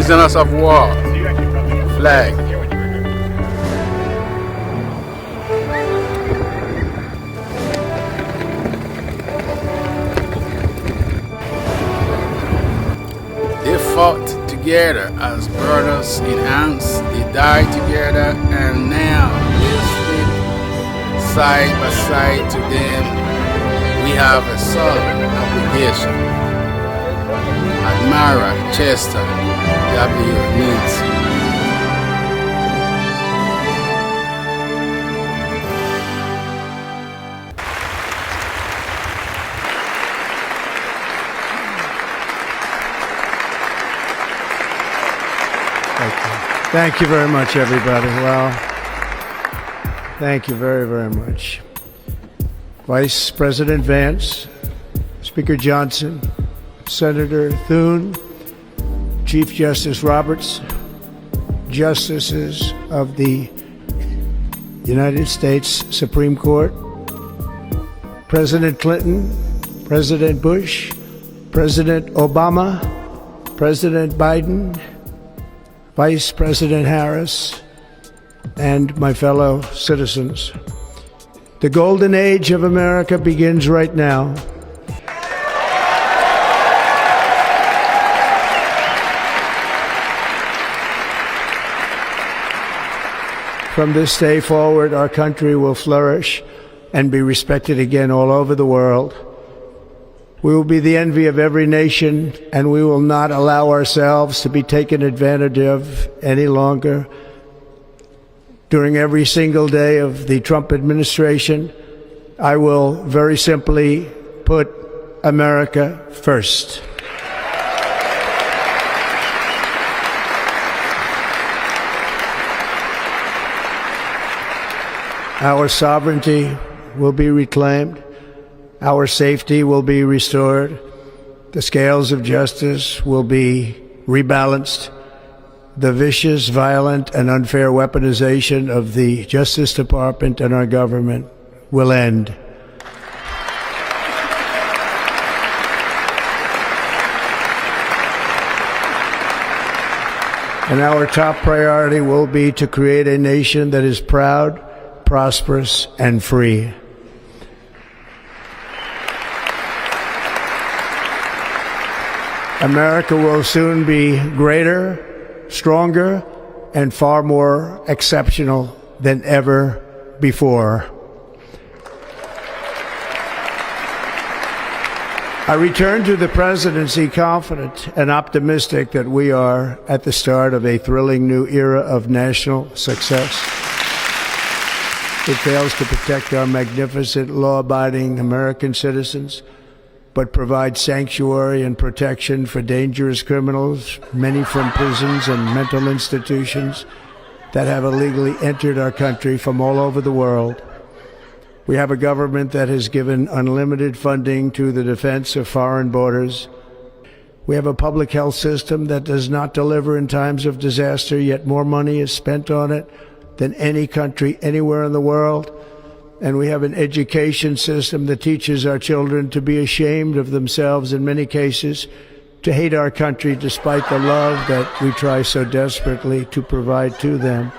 prisoners of war flag. They fought together as brothers in arms. They died together, and now they sleep side by side. To them, we have a solemn obligation. Admiral Chester W. Needs. Thank you very much, everybody. Well, thank you very, very much. Vice President Vance, Speaker Johnson, Senator Thune, Chief Justice Roberts, Justices of the United States Supreme Court, President Clinton, President Bush, President Obama, President Biden, Vice President Harris, and my fellow citizens. The golden age of America begins right now. From this day forward, our country will flourish and be respected again all over the world. We will be the envy of every nation, and we will not allow ourselves to be taken advantage of any longer. During every single day of the Trump administration, I will very simply put America first. Our sovereignty will be reclaimed. Our safety will be restored. The scales of justice will be rebalanced. The vicious, violent, and unfair weaponization of the Justice Department and our government will end. And our top priority will be to create a nation that is proud, prosperous, and free. America will soon be greater, stronger, and far more exceptional than ever before. I return to the presidency confident and optimistic that we are at the start of a thrilling new era of national success. It fails to protect our magnificent, law-abiding American citizens, but provides sanctuary and protection for dangerous criminals, many from prisons and mental institutions that have illegally entered our country from all over the world. We have a government that has given unlimited funding to the defense of foreign borders. We have a public health system that does not deliver in times of disaster, yet more money is spent on it than any country anywhere in the world. And we have an education system that teaches our children to be ashamed of themselves in many cases, to hate our country despite the love that we try so desperately to provide to them.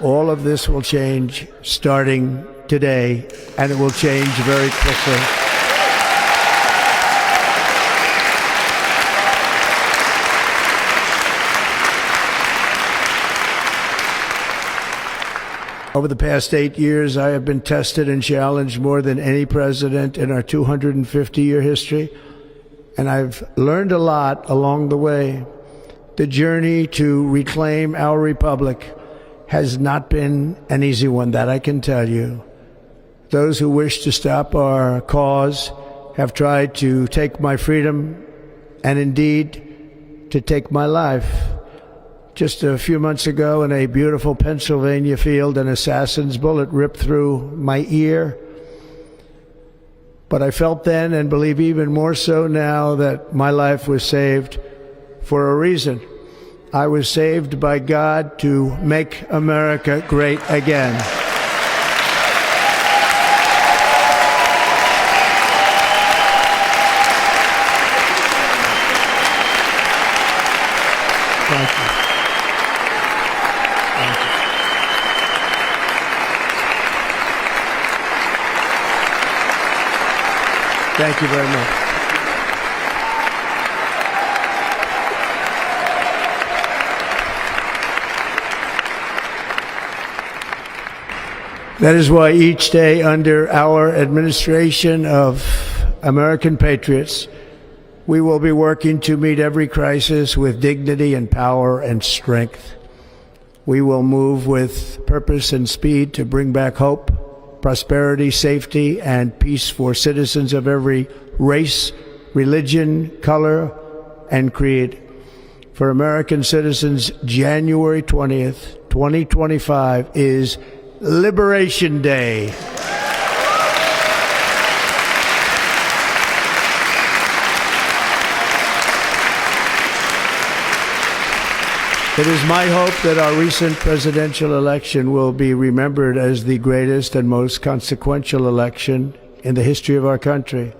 All of this will change starting today, and it will change very quickly. Over the past 8 years, I have been tested and challenged more than any president in our 250-year history, and I've learned a lot along the way. The journey to reclaim our republic has not been an easy one, that I can tell you. Those who wish to stop our cause have tried to take my freedom and indeed to take my life. Just a few months ago in a beautiful Pennsylvania field, an assassin's bullet ripped through my ear. But I felt then, and believe even more so now, that my life was saved for a reason. I was saved by God to make America great again. Thank you very much. That is why each day under our administration of American patriots, we will be working to meet every crisis with dignity and power and strength. We will move with purpose and speed to bring back hope, prosperity, safety, and peace for citizens of every race, religion, color, and creed. For American citizens, January 20th, 2025 is Liberation Day. It is my hope that our recent presidential election will be remembered as the greatest and most consequential election in the history of our country.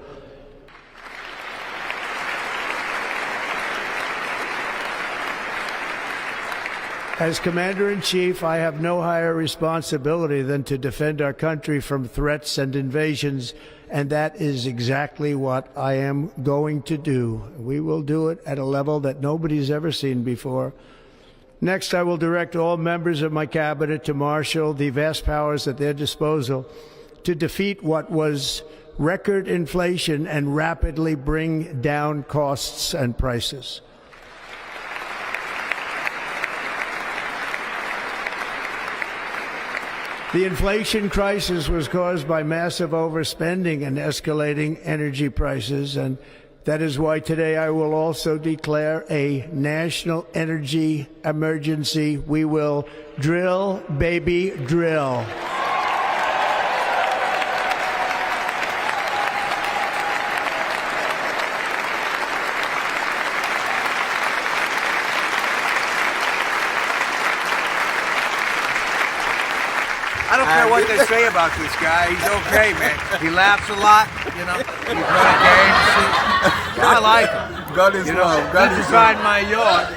As Commander-in-Chief, I have no higher responsibility than to defend our country from threats and invasions, and that is exactly what I am going to do. We will do it at a level that nobody's ever seen before. Next, I will direct all members of my cabinet to marshal the vast powers at their disposal to defeat what was record inflation and rapidly bring down costs and prices. The inflation crisis was caused by massive overspending and escalating energy prices, and that is why today I will also declare a national energy emergency. We will drill, baby, drill. I don't care what they say about this guy. He's okay, man. He laughs a lot, you know. He's running games. I like him. God is love. God He is designed my yard.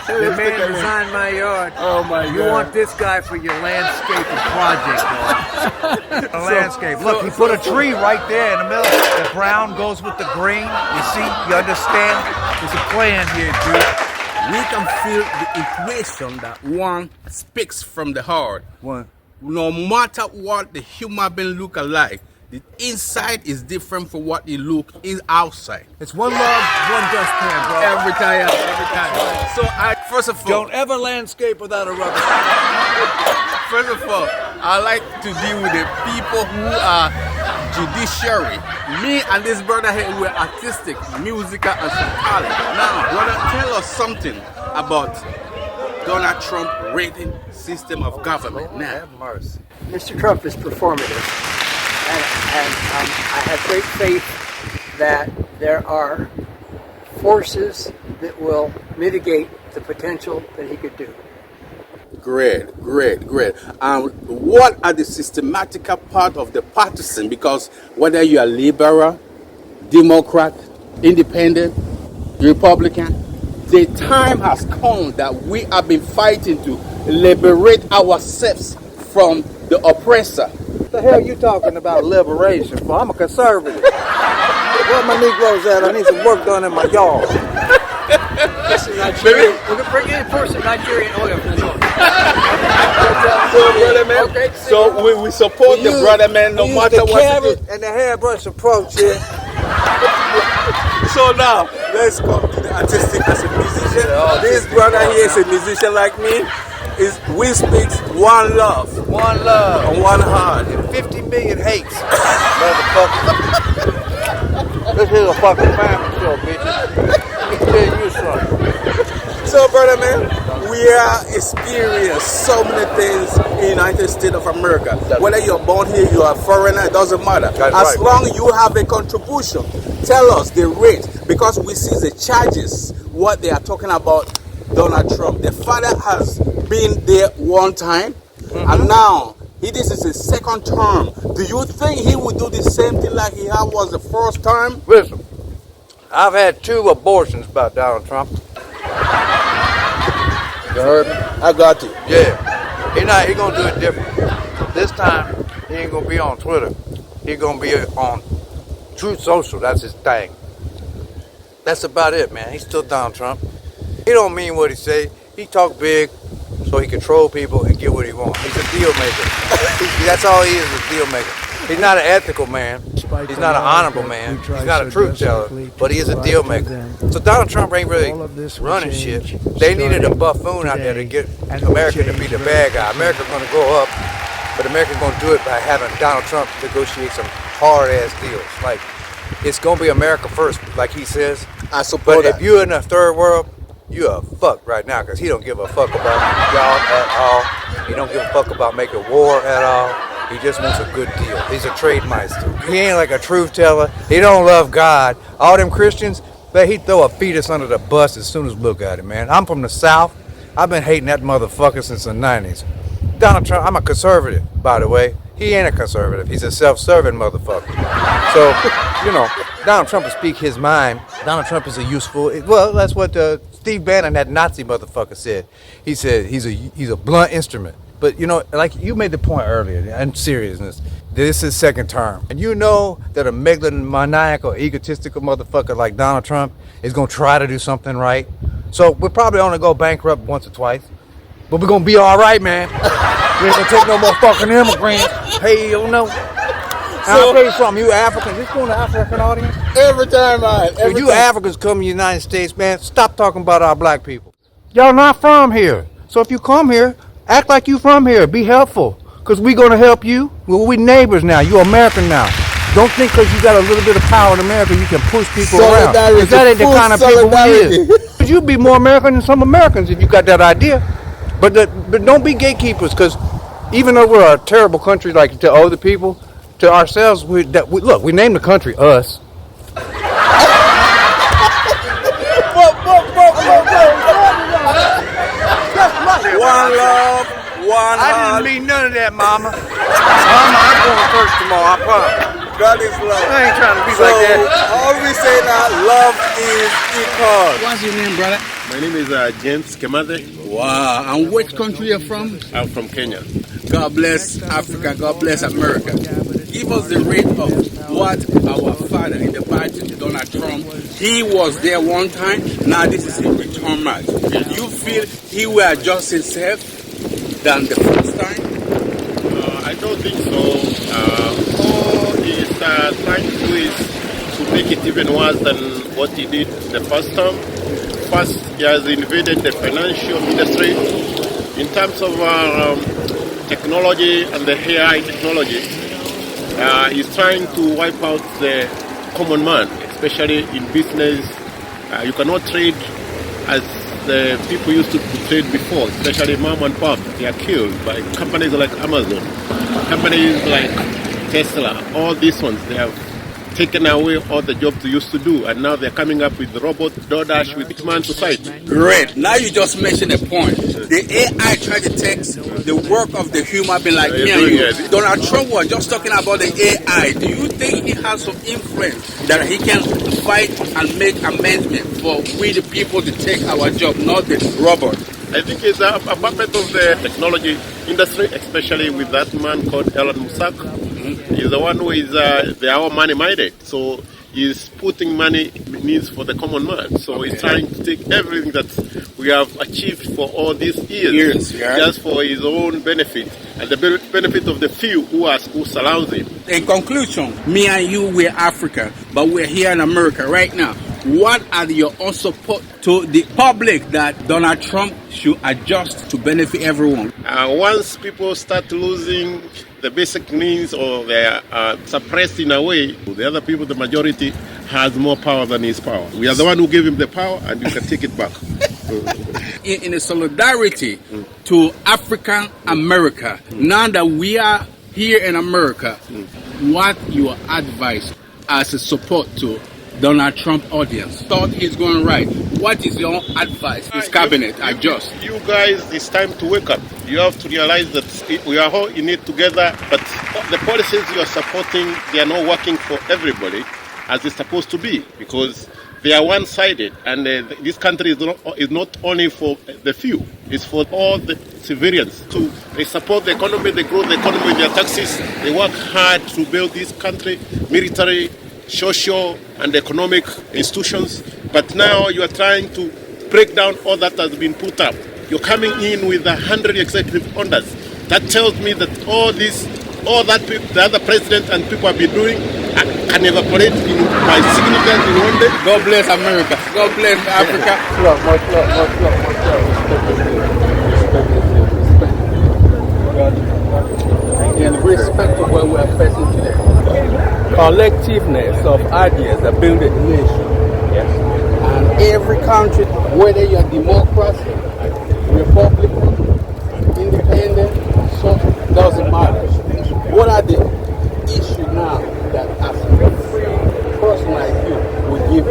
The man designed my yard. Oh, my God. You want this guy for your landscaping project, boy. A landscape. Look, he put a tree right there in the middle. The brown goes with the green. You see? You understand? There's a plan here, dude. We can feel the equation that one speaks from the heart. One. No matter what the human being look alike, the inside is different from what it look is outside. It's one love, one dustpan, bro. Every time. So first of all, Don't ever landscape without a rubber. First of all, I like to deal with the people who are judiciary. Me and this brother here, we're artistic, musical, and some talent. Now, brother, tell us something about Donald Trump rating system of government. Now, Mr. Trump is performative, and I have great faith that there are forces that will mitigate the potential that he could do. Great. What are the systematic part of the partisan? Because whether you are liberal, Democrat, Independent, Republican, the time has come that we have been fighting to liberate ourselves from the oppressor. What the hell are you talking about liberation for? I'm a conservative. Where my Negroes at? I need some work done in my yard. This is Nigerian. We're going to bring in for some Nigerian oil from the north. So, brother man, Okay. so we support the brother man no matter what. Carrot and the hairbrush approach here. So now, let's come to the artistic as a musician. This brother here is a musician like me. We speak one love. One love. And one heart. 50 million hates. Motherfucker. This is a fucking family show, bitches. Let me tell you something. So, brother man, we are experiencing so many things in the United States of America. Whether you're born here, you are a foreigner, it doesn't matter. As long as you have a contribution, tell us the rate, because we see the charges, what they are talking about Donald Trump. The father has been there one time, and now this is his second term. Do you think he would do the same thing like he had was the first time? Listen, I've had 2 abortions by Donald Trump. You heard me? I got you. Yeah. He gonna do it different. This time, he ain't gonna be on Twitter. He gonna be on Truth Social, that's his thing. That's about it, man. He's still Donald Trump. He don't mean what he say. He talk big so he control people and get what he wants. He's a deal maker. That's all he is, a deal maker. He's not an ethical man. He's not an honorable man. He's not a truth teller, but he is a deal maker. So Donald Trump ain't really running shit. They needed a buffoon out there to get America to be the bad guy. America's going to go up, but America's going to do it by having Donald Trump negotiate some hard-ass deals. Like, it's going to be America first, like he says. I support But if you're in the third world, you are fucked right now, because he don't give a fuck about y'all at all. He don't give a fuck about making war at all. He just wants a good deal. He's a trade meister. He ain't like a truth teller. He don't love God. All them Christians, he'd throw a fetus under the bus as soon as look at it, man. I'm from the South. I've been hating that motherfucker since the 90s. Donald Trump, I'm a conservative, by the way. He ain't a conservative. He's a self-serving motherfucker. So, you know, Donald Trump will speak his mind. Donald Trump is a useful, well, that's what Steve Bannon, that Nazi motherfucker, said. He said he's a blunt instrument. But, you know, like you made the point earlier, in seriousness, this is second term. And you know that a megalomaniacal, egotistical motherfucker like Donald Trump is going to try to do something right. So we'll probably only go bankrupt once or twice. But we're going to be all right, man. We ain't going to take no more fucking immigrants. Hell no. I'll tell you something, you Africans, this going to African audience? every time. If you Africans come to the United States, man, stop talking about our black people. Y'all not from here. So if you come here, act like you from here. Be helpful. Because we going to help you. Well, we neighbors now. You American now. Don't think because you got a little bit of power in America you can push people around. Because that ain't the kind of people we is. Because you'd be more American than some Americans if you got that idea. But don't be gatekeepers, because even though we're a terrible country, like to other people, to ourselves, look, we named the country us. One love, one I heart. didn't mean none of that, Mama. Mama, I'm going first tomorrow, I promise. God is love. I ain't trying to be So, like that. all we say now, love is equal. What's your name, brother? My name is James Kemathe. Wow. And which country you're from? I'm from Kenya. God bless Africa. God bless America. Give us the rate of what our father in the party, Donald Trump, he was there one time. Now this is a return match. You feel he will adjust himself than the first time? I don't think so. All he's trying to do is to make it even worse than what he did the first time. First, he has invaded the financial industry. In terms of technology and the AI technology, he's trying to wipe out the common man, especially in business. You cannot trade as the people used to trade before, especially mom and pop. They are killed by companies like Amazon, companies like Tesla. All these ones, they have taken away all the jobs they used to do, and now they're coming up with robot DoorDash with human society. Great. Now you just mentioned a point. The AI trying to take the work of the human being like me and you. Donald Trump was just talking about the AI. Do you think he has some influence that he can fight and make amendments for we the people to take our job, not the robot? I think it's a puppet of the technology industry, especially with that man called Elon Musk. He's the one who is they are all money-minded. So he's putting money needs for the common man. So he's trying to take everything that we have achieved for all these years just for his own benefit and the benefit of the few who surrounds him. In conclusion, me and you, we're Africa, but we're here in America right now. What are your own support to the public that Donald Trump should adjust to benefit everyone? Once people start losing the basic needs, or they are suppressed in a way, the other people, the majority, has more power than his power. We are the one who gave him the power, and you can take it back. In a solidarity to African America, now that we are here in America, what your advice as a support to Donald Trump audience? Thought he's going right. What is your advice? His cabinet adjust. You guys, it's time to wake up. You have to realize that we are all in it together, but the policies you are supporting, they are not working for everybody as it's supposed to be, because they are one-sided, and this country is not only for the few, it's for all the civilians too. They support the economy, they grow the economy with their taxes, they work hard to build this country, military, social and economic institutions, but now you are trying to break down all that has been put up. You're coming in with 100 executive orders. That tells me that all that the other president and people have been doing can evaporate by significance in one day. God bless America. God bless Africa. Much love. In respect of what we are facing today, collectiveness of ideas that build a nation. Yes. And every country, whether you're democracy, Republican, independent, so doesn't matter. What are the issues now that as a free person like you will give a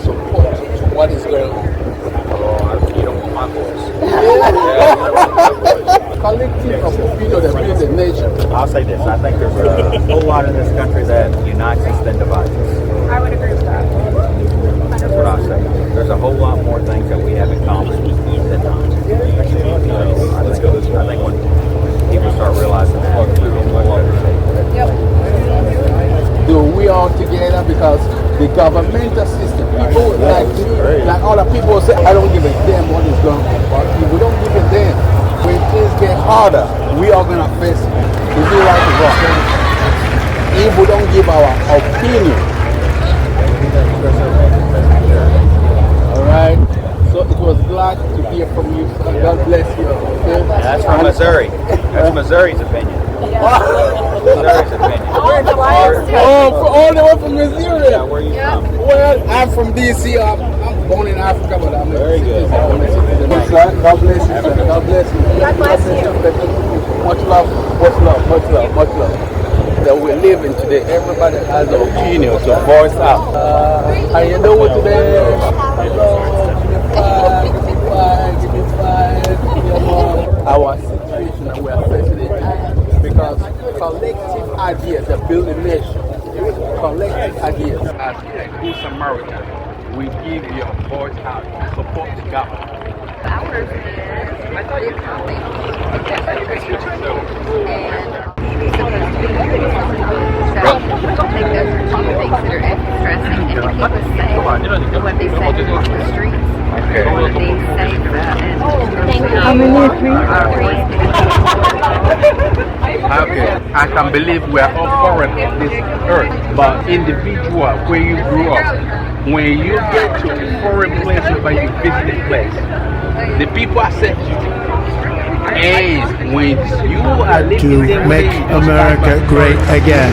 support to what is going on? You don't want my voice. Collective of opinion that builds a nation. I'll say this. I think there's a whole lot in this country that unites us than divides us. I would agree with that. That's what I say. There's a whole lot more things that we have in common than not. I think when people start realizing that, we'll be a lot better shape. Yep. Do we all together? Because the governmental system, people like me, like other people say, I don't give a damn what is going on. But if we don't give a damn, when things get harder, we are going to face it. Is it right or wrong? If we don't give our opinion. All right. So it was glad to hear from you. God bless you. Okay? That's from Missouri. That's Missouri's opinion. Missouri's opinion. All the way from Missouri. Yeah, where are you from? Well, I'm from DC. I'm born in Africa, but I'm very good. God bless you, sir. God bless you. God bless you. Much love. That we're living today. Everybody has an opinion to voice out. How you doing today? Hello. Give me five. Our situation that we are facing it because collective ideas that build a nation. Collective ideas. As a good Samaritan, we give your voice out to support the government. Ours is the economy. And so I think those are two things that are interesting and to keep us safe. We want to be safe to walk the streets. We want to be safe Okay, I can believe we are all foreign of this earth, but individual, where you grew up, when you get to a foreign place or you visit a place, the people accept you. And when you are living To make America great again.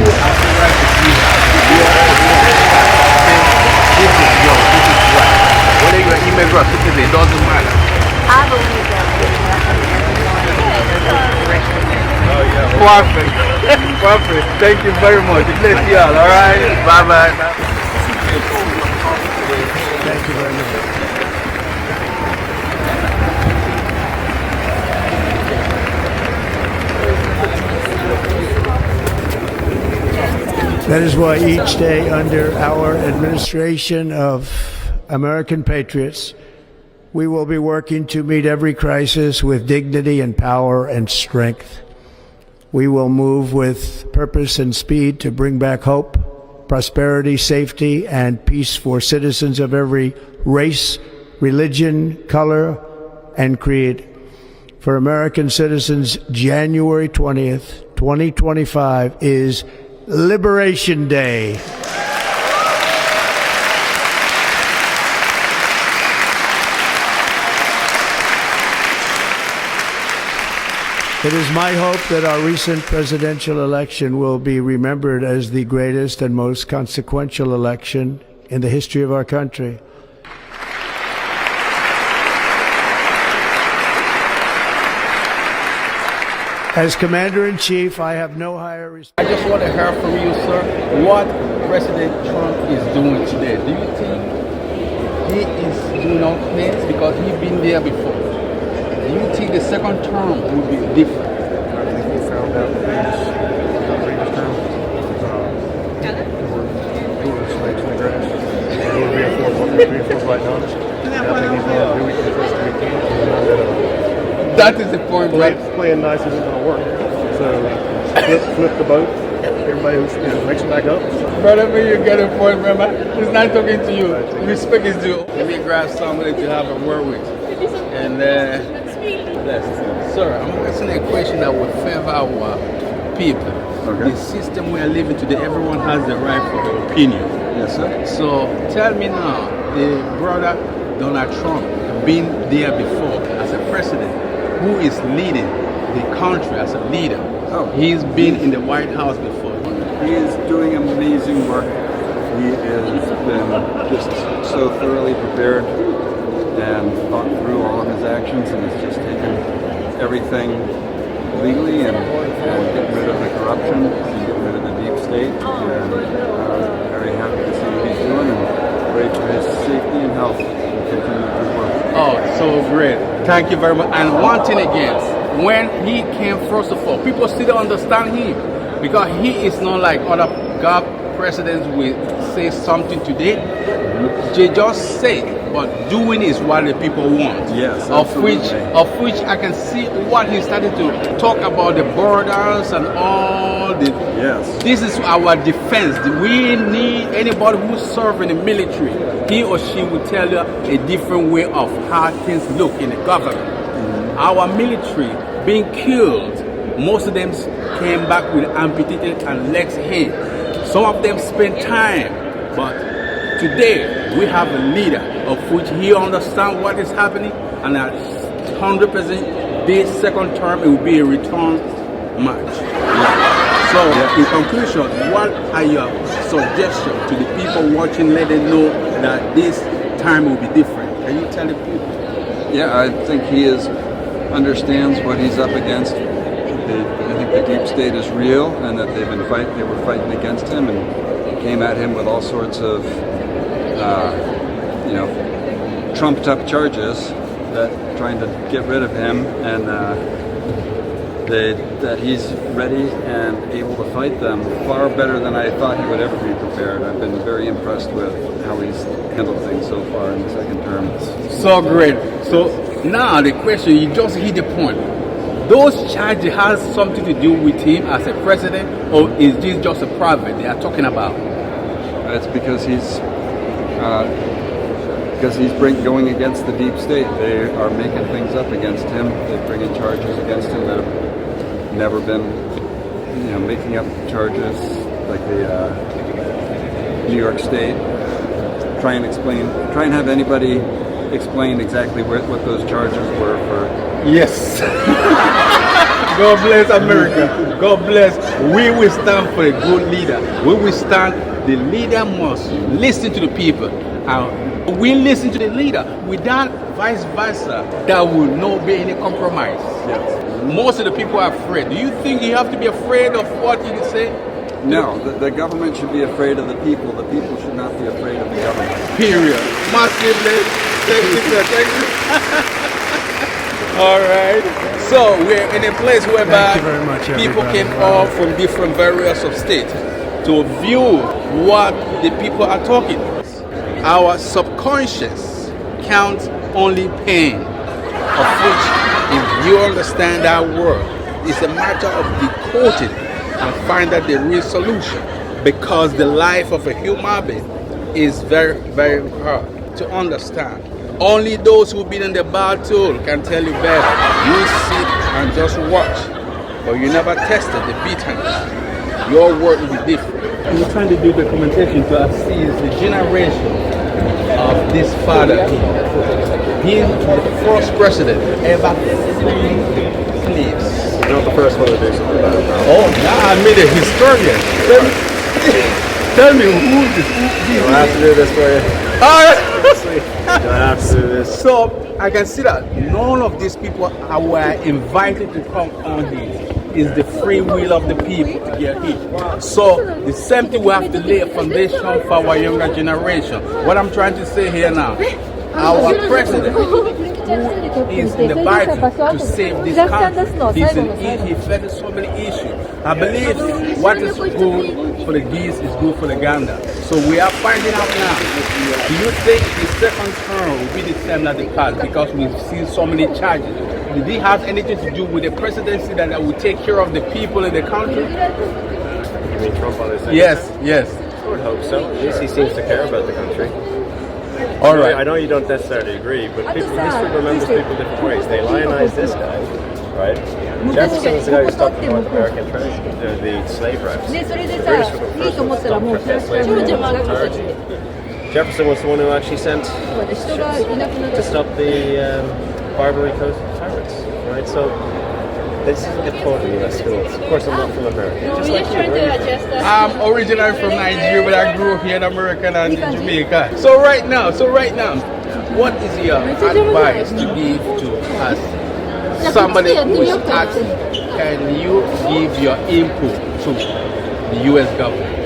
this is yours, this is right. Whether you're an immigrant or citizen, it doesn't matter. I believe that Perfect. Thank you very much. Bless you all. All right. Bye. Thank you very much. That is why each day under our administration of American patriots, we will be working to meet every crisis with dignity and power and strength. We will move with purpose and speed to bring back hope, prosperity, safety, and peace for citizens of every race, religion, color, and creed. For American citizens, January 20th, 2025 is Liberation Day. It is my hope that our recent presidential election will be remembered as the greatest and most consequential election in the history of our country. As Commander-in-Chief, I have no higher respect. I just want to hear from you, sir, what President Trump is doing today. Do you think he is doing all things because he's been there before? Do you think the second term will be different? I think we found out the previous term there were snakes in the grass. There were reinforced like guns. I think he's going to do it the first we can. That is the point, right? Playing nice isn't going to work. So flip the boat everybody who's makes it back up. Brother, may you get a point, remember? He's not talking to you. Respect is due. Let me grab somebody to have a word with. And sir, I'm asking a question that will favor our people. Okay. The system we are living today, everyone has the right for their opinion. Yes, sir. So tell me now, the brother Donald Trump been there before as a president, who is leading the country as a leader. Oh. He's been in the White House before. He is doing amazing work. He has been just so thoroughly prepared and thought through all of his actions, and has just taken everything legally and getting rid of the corruption and getting rid of the deep state. And very happy to see what he's doing, and pray for his safety and health and continue good work. Oh, so great. Thank you very much. And one thing again, when he came, first of all, people still don't understand him because he is not like other God presidents will say something today. They just say, but doing is what the people want. Yes, of absolutely. which I can see what he started to talk about the borders and all the. Yes. This is our defense. We need anybody who serves in the military. He or she will tell you a different way of how things look in the government. Our military being killed, most of them came back with amputated and legs hand. Some of them spent time, but today we have a leader of which he understands what is happening, and at 100% this second term it will be a return match. So in conclusion, what are your suggestions to the people watching, let them know that this time will be different? Can you tell the people? Yeah, I think he understands what he's up against. I think the deep state is real, and that they were fighting against him and came at him with all sorts of trumped up charges that trying to get rid of him, and that he's ready and able to fight them far better than I thought he would ever be prepared. I've been very impressed with how he's handled things so far in the second term. So great. So now the question, you just hit the point. Those charges has something to do with him as a president, or is this just a private they are talking about? It's because he's going against the deep state. They are making things up against him. They're bringing charges against him that have never been, making up charges like the New York State. Try and have anybody explain exactly what those charges were for. Yes. God bless America. God bless. We will stand for a good leader. We will stand. The leader must listen to the people. We listen to the leader. Without vice versa, there will not be any compromise. Yes. Most of the people are afraid. Do you think you have to be afraid of what he say? No, the government should be afraid of the people. The people should not be afraid of the government. Period. Massively. Thank you. All right. So we're in a place whereby people came all from different areas of state to view what the people are talking. Our subconscious counts only pain, of which, if you understand that word, it's a matter of decoding and find out the real solution, because the life of a human being is very, very hard to understand. Only those who've been in the battle can tell you better. You sit and just watch, but you never tested the bitterness. Your word will be different. We're trying to do documentation to assist the generation of this father. He's the first president ever freed slaves. You're not the first one to do something about it. Oh, now I made a historian. Tell me who this is. Do I have to do this for you? Do I have to do this? So I can see that none of these people were invited to come on here. Is the free will of the people to get here. So the same thing, we have to lay a foundation for our younger generation. What I'm trying to say here now, our president is in the Bible to save this country. He faces so many issues. I believe what is good for the geese is good for the gander. So we are finding out now. Do you think the second term will be the same as the past, because we've seen so many charges? Did it have anything to do with the presidency that will take care of the people in the country? You mean Trump on his second Yes, term? yes. I would hope so. At least he seems to care about the country. All right. I know you don't necessarily agree, but history remembers people different ways. They lionize this guy, right? Jefferson was the guy who stopped the North American trade, the slave routes. The British were the first ones to stop slave routes. Jefferson was the one who actually sent ships to stop the Barbary Coast pirates, right? So this doesn't get taught in U.S. schools. Of course, I'm not from America. Just like you. I'm originally from Nigeria, but I grew up here in America and in Jamaica. So right now, what is your advice to give to us? Somebody who is asking, can you give your input to the U.S. government?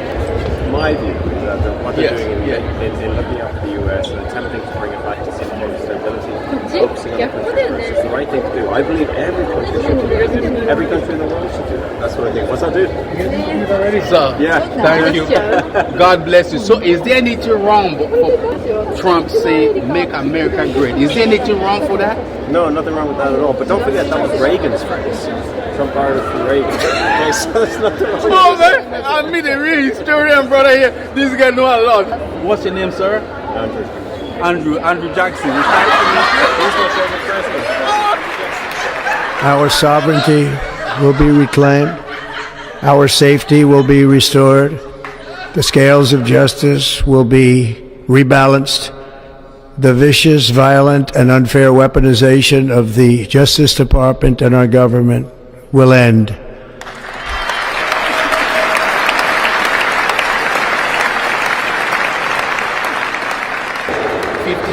My view is that what they're doing in looking after the US and attempting to bring it back to some kind of stability, focusing on the country first, is the right thing to do. I believe every country should do that. Every country in the world should do that. That's what I think. What's that, dude? So, thank you. God bless you. So, is there anything wrong for Trump saying, make America great? Is there anything wrong for that? No, nothing wrong with that at all. But don't forget, that was Reagan's phrase. Trump borrowed it from Reagan. Okay, so there's nothing wrong with Oh, man, I meet a real historian brother here. This guy know a lot. What's your name, sir? Andrew Jackson. He's my favorite president. Our sovereignty will be reclaimed. Our safety will be restored. The scales of justice will be rebalanced. The vicious, violent, and unfair weaponization of the Justice Department and our government will end. 50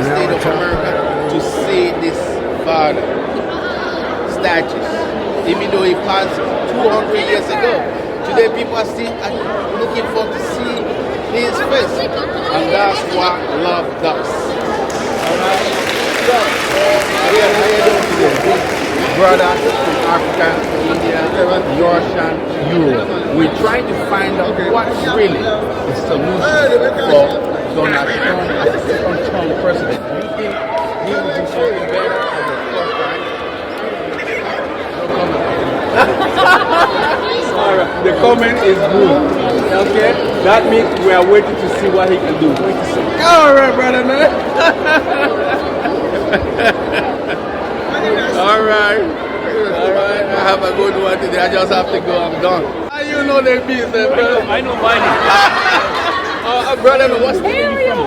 states of America to see this father statues, even though he passed 200 years ago. Today people are still looking forward to see his face, and that's what love does. Alright? So, we are here today. Brother from Africa, India, Russia, Europe. We're trying to find out what's really the solution for Donald Trump as a second-term president. Do you think he will do something better than the first time? The comment is good. Okay? That means we are waiting to see what he can do. All right, brother, man. All right. I have a good one today. I just have to go. I'm done. You know the business, brother. I know mine. Brother, what's the name from?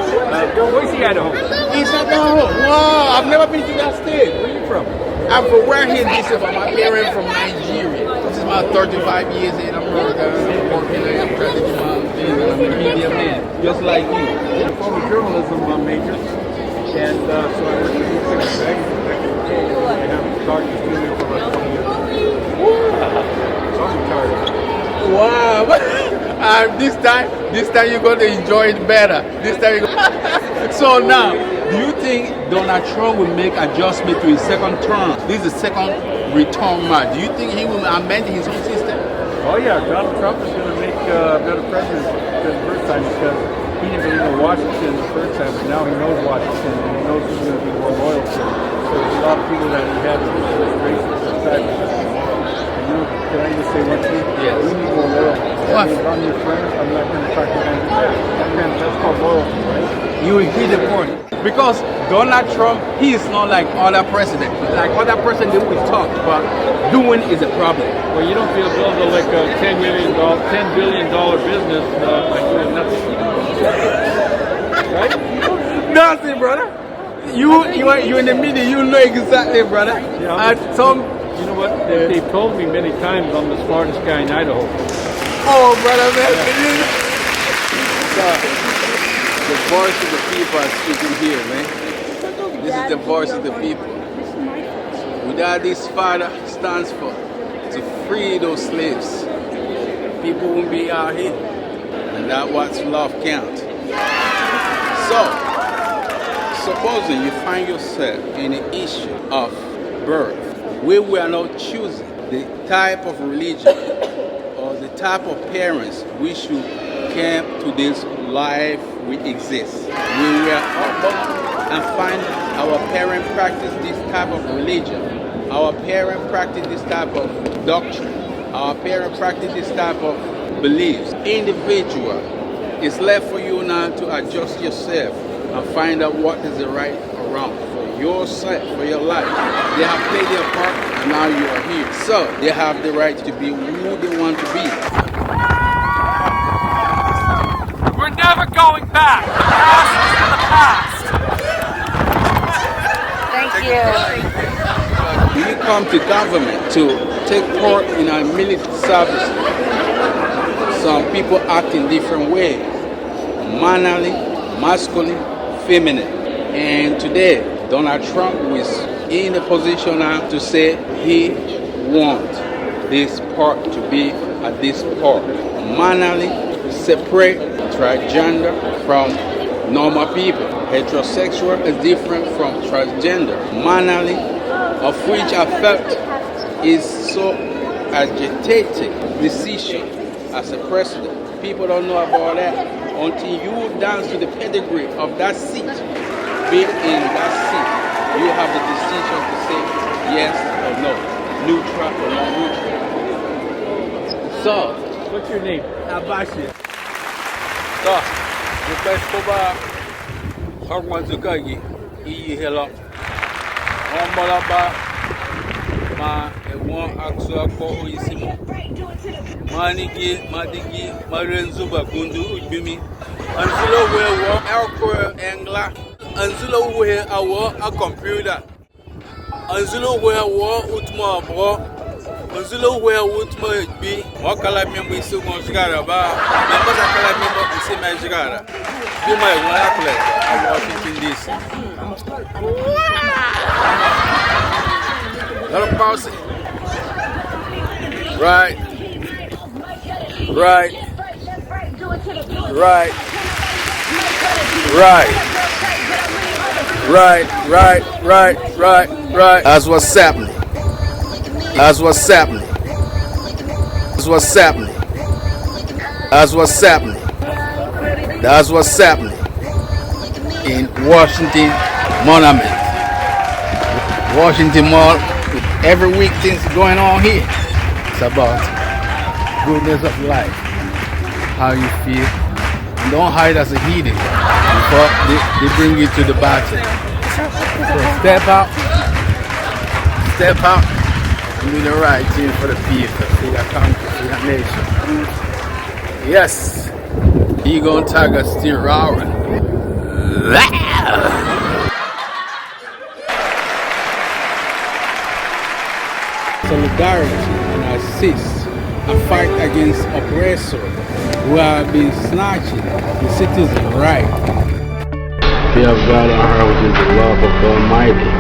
Boise, Idaho. East Idaho. Wow, I've never been to that state. Where are you from? I'm from right here in DC, but my parents from Nigeria. This is my 35 years in America. I'm working there. I'm trying to do my thing. I'm a media man, just like you. I'm a former journalism major. And so I worked for these things back in the day. I haven't talked to studio for about 20 years. So I'm retired. Wow. This time you're going to enjoy it better. This time So now, do you think Donald Trump will make adjustment to his second term? This is the second return match. Do you think he will amend his own system? Oh yeah, Donald Trump is going to make a better president than the first time because he didn't really know Washington the first time, but now he knows Washington and he knows who's going to be more loyal to him. So there's a lot of people that he had in this race inside. Can I just say one thing? Yes. We need more loyalty. What? If I'm your friend, I'm not going to talk to you. That's called loyalty, right? You will hit the point. Because Donald Trump, he is not like other presidents. Like other presidents, we talk, but doing is a problem. Well, you don't feel build like a $10 billion business by doing nothing. Right? Nothing, brother. You in the media, you know exactly, brother. Yeah, you know what? They've told me many times I'm the smartest guy in Idaho. Oh, brother, man. Yeah. The voice of the people are speaking here, man. This is the voice of the people. Without this father stands for to free those slaves, people won't be out here. And that's what love counts. So, supposing you find yourself in an issue of birth, where we are not choosing the type of religion or the type of parents we should come to this life we exist. We were all born and find our parents practice this type of religion. Our parents practice this type of doctrine. Our parents practice this type of beliefs. Individual. It's left for you now to adjust yourself and find out what is the right or wrong for yourself, for your life. They have played their part and now you are here. So they have the right to be who they want to be. We're never going back. The past is in the past. Thank you. When you come to government to take part in our military service, some people act in different ways. Mannerly, masculine, feminine. And today, Donald Trump is in a position now to say he wants this part to be at this part. Mannerly, separate transgender from normal people. Heterosexual is different from transgender. Mannerly, of which I felt is so agitating decision as a president. People don't know about that until you dance to the pedigree of that seat. Being in that seat, you have the decision to say yes or no, neutral or non-neutral. So, What's your name? Abashi. So, the best for someone to go, he hello. Ma one actual call isimo. Manigi, Madigi, Marenzo Bagundu, Ujumi. Until we walk our angler, until we our a computer. Until we walk Utma bro. Until we Utma be. What can I remember so much garaba? Members I can remember the same as Gara. Be my one athlete. I'm watching this. Let them pause it. Right. Right. Right. Right. Right. Right. Right. Right. Right. That's what's happening. That's what's happening. That's what's happening. That's what's happening. That's what's happening in Washington Monument. Washington Mall. Every week things going on here. It's about goodness of life, how you feel, and don't hide as a heathen before they bring you to the battle. So step out, and do the right thing for the people, for your country, for your nation. Yes, he gonna tag us still roaring. Solidarity and assist and fight against oppressors who have been snatching the citizens' right. Fear of God and her, which is the love of the Almighty,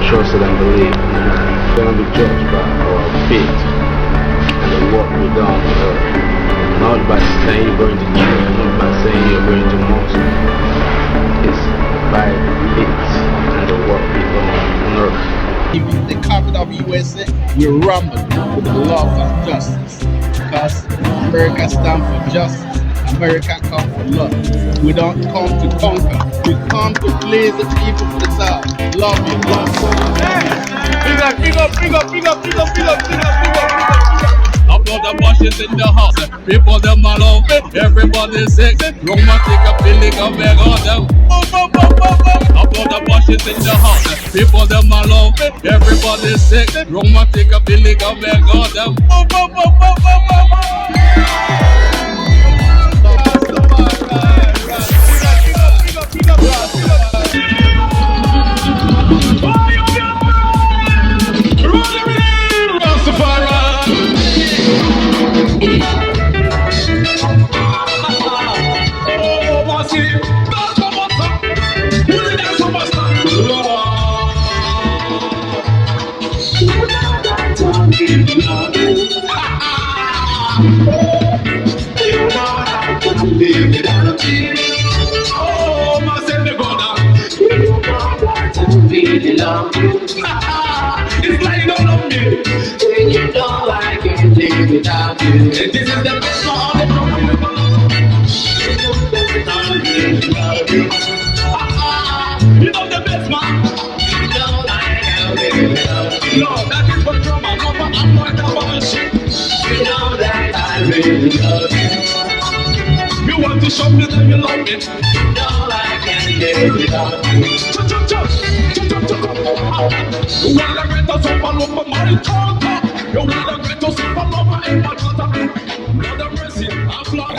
trusted and believe. We're going to be judged by our faith and the work we done on earth. Not by saying you're going to church, not by saying you're going to mosque. It's by it and the work we done on earth. Even the capital of USA will rumble with the love of justice, because America stands for justice. America comes for love. We don't come to conquer. We come to please the people for the South. Love you, love you. Big up, big up, big up, big up, big up, big up, big up, big up, big up. Adbloyt Abashi in the house. People them all love it. Everybody sick. Romantic a feeling of beg on them. Adbloyt Abashi in the house. People them all love it. Everybody sick. Romantic a feeling of beg on them. It's like you don't love me. When you know I can't live without you. This is the best song of the you know the best man. You know I can't live without you. No, that is what drama. I'm not about shit. You know that I really love you. show me that you love me. No, I can't live without you. You wanna get us up all over my daughter. You wanna get us up all over in my daughter. Lord have mercy, I'm blood.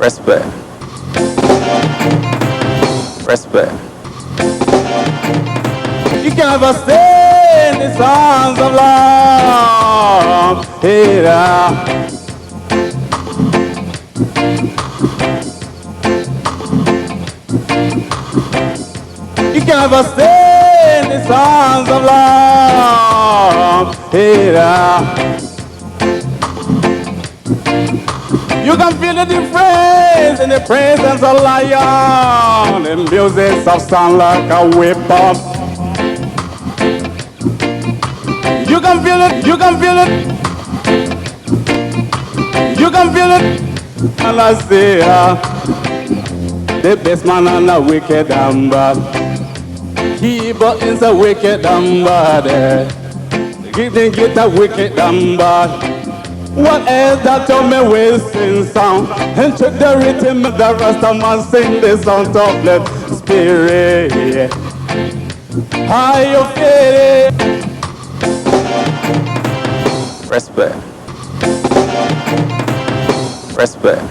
Respect. Respect. You can never stay in the songs of love. Hey, you can never stay in the songs of love. Hey, you can feel the difference in the presence of lion. The music of sound like a weapon. You can feel it, you can feel it. You can feel it. And I say, the best man and the wicked and bad. Keyboard is a wicked and bad. Get a wicked and bad. What else that you me will sing song? And to the rhythm of the rest of man sing this song of the spirit. How you feel it? Respect. Respect.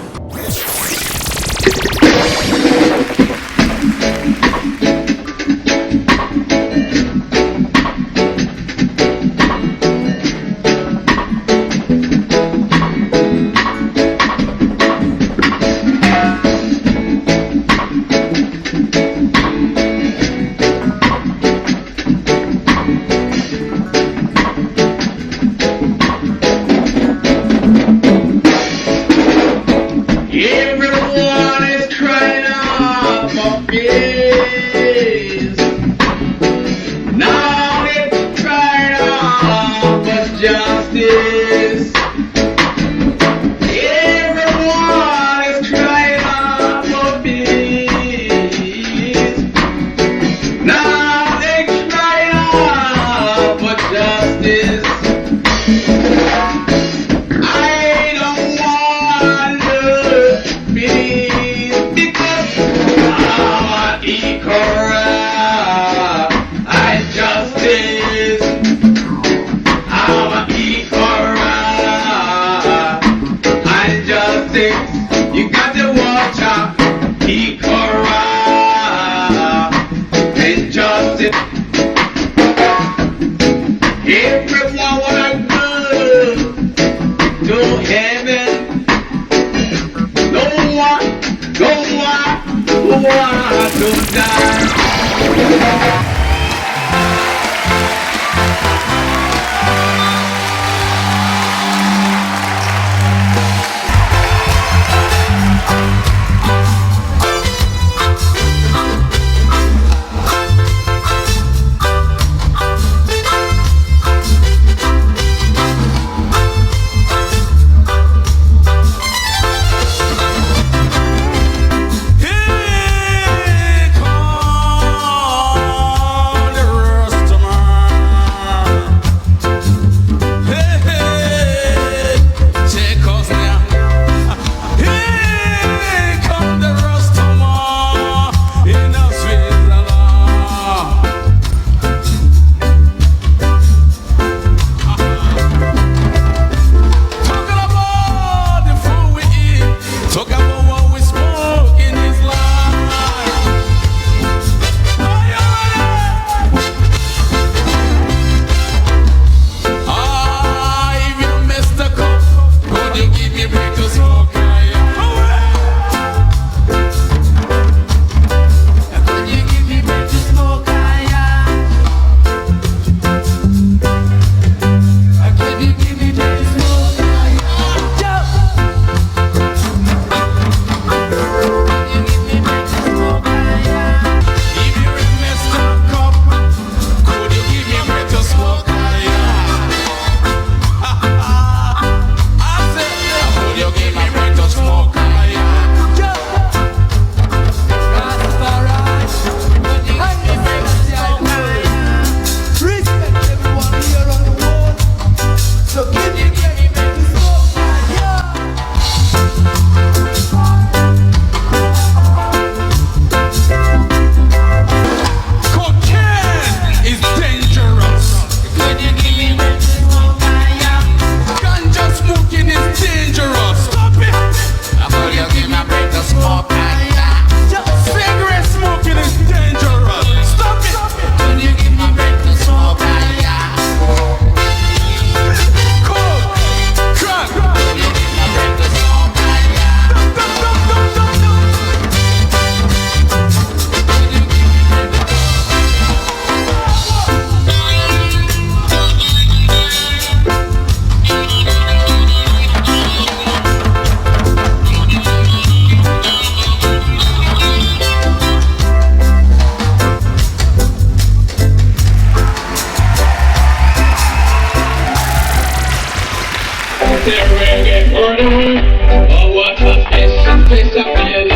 Oh, what a special feeling.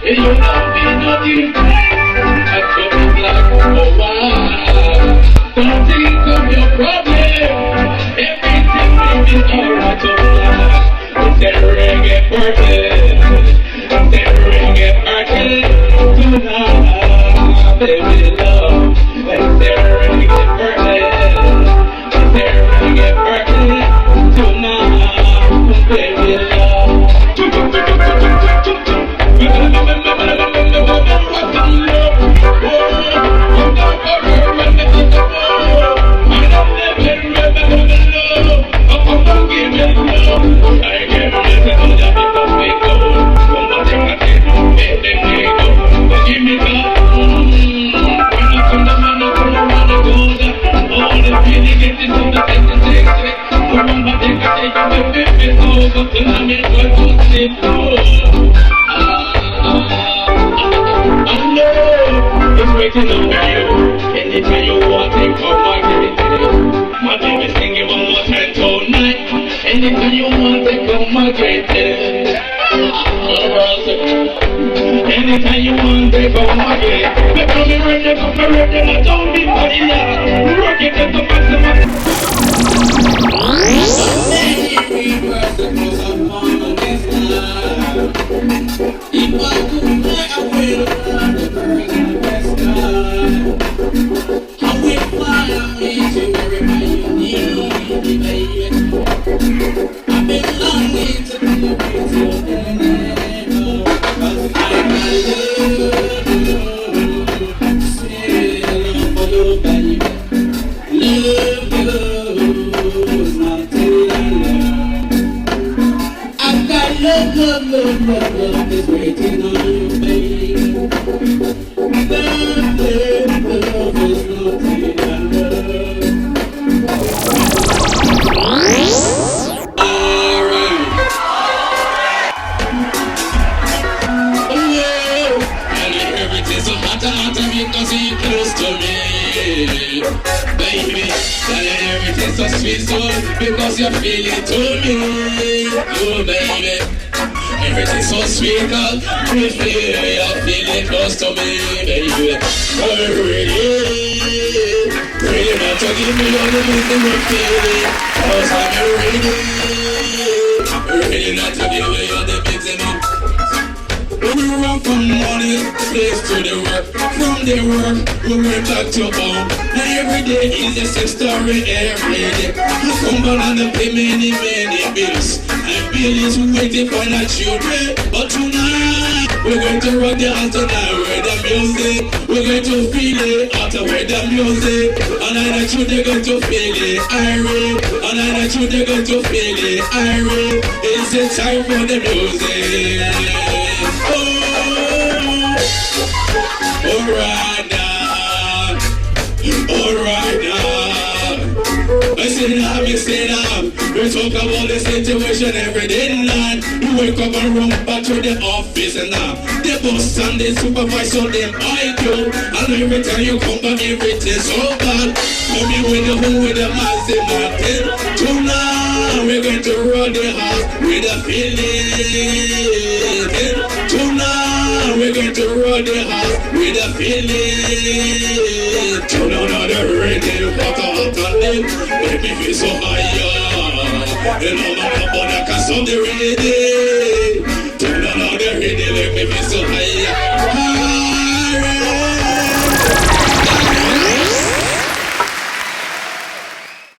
You don't be nothing at your black. Oh, wow. Don't think of your problem. Everything will be alright. It's a reggae party. It's a reggae party. Tonight, baby love. It's a reggae party. It's a reggae party. Tonight, baby love. It's waiting on you. Anytime you want to come, I give it to you. My baby singing one more time tonight. Anytime you want to come, I give it to you. Anytime you want to come, I give it to you. Come here, don't be funny now. Work it at the maximum. If I could fly, I will fly the birds in the sky. I will fly away to wherever you need me, baby. I've been longing to be with you forever. 'Cause I love you, still for you, baby. Love you, nothing I love. I've got love is waiting on you, baby. Love is nothing I love. Alright. Oh, and everything's so hot because you're close to me, baby. And everything's so sweet, so because you're feeling to me, oh, baby. Everything's so sweet, cause you feel you're feeling close to me, baby. I'm ready not to give me all the things I'm feeling. Cause I'm ready not to give me all the things I'm. We run from morning place to the work. From the work, we went back to home. And every day is the same story every day. I come back and I pay many bills. And bills waiting for the children. But tonight, we're going to rock the house tonight with the music. We're going to feel it after with the music. And I know they're going to feel it, Irene. And I know they're going to feel it, Irene. It's the time for the music. Alright now. I say now. We talk about the situation every day now. You wake up and run back to the office and now. The boss and the supervisor, them I do. And every time you come back, everything's so bad. Come in with the home with the massive mountain. Tonight, we're going to run the house with a feeling. Tonight, we're going to run the house with a feeling. Turn on the radio, put on them, make me feel so higher. And all my people that can stop the radio. Turn on the radio, make me feel so higher.